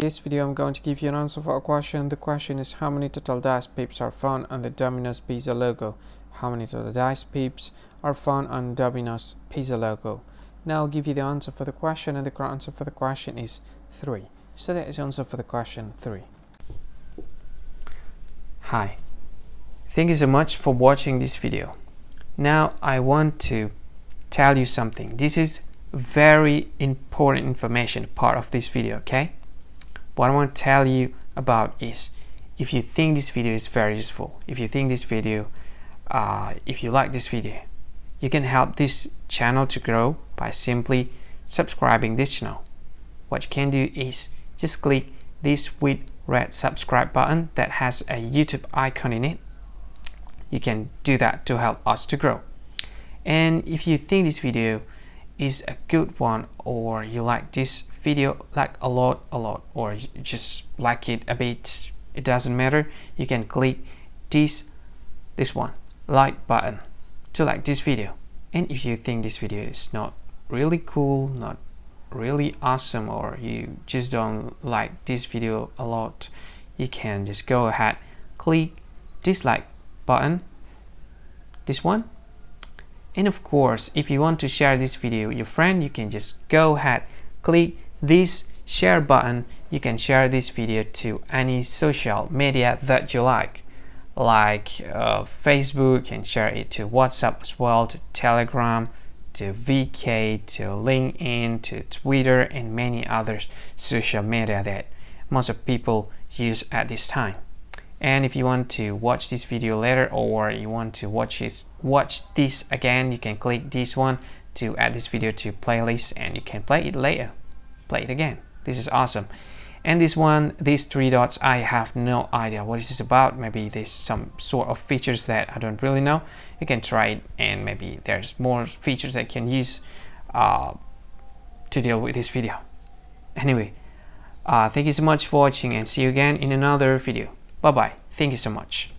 In this video, I'm going to give you an answer for a question. The question is, how many total dice pips are found on the Domino's Pizza logo? How many total dice pips are found on Domino's Pizza logo? Now I'll give you the answer for the question, and the correct answer for the question is 3. So that is the answer for the question 3. Hi, thank you so much for watching this video. Now I want to tell you something. This is very important information, part of this video, okay? What I want to tell you about is, if you think this video is very useful, if you think this video, if you like this video, you can help this channel to grow by simply subscribing this channel. What you can do is just click this with red subscribe button that has a YouTube icon in it. You can do that to help us to grow. And if you think this video is a good one, or you like this video like a lot, or you just like it a bit, it doesn't matter, you can click this one like button to like this video. And if you think this video is not really cool, not really awesome, or you just don't like this video a lot, you can just go ahead, click dislike button, this one. And of course, if you want to share this video with your friend, you can just go ahead, click this share button. You can share this video to any social media that you like Facebook. You can share it to WhatsApp as well, to Telegram, to VK, to LinkedIn, to Twitter, and many other social media that most of people use at this time. And if you want to watch this video later, or you want to watch this again, you can click this one to add this video to playlist, and you can play it later, play it again. This is awesome. And this one, these 3 dots, I have no idea what this is about. Maybe there's some sort of features that I don't really know. You can try it, and maybe there's more features that you can use to deal with this video. Anyway, thank you so much for watching, and see you again in another video. Bye bye. Thank you so much.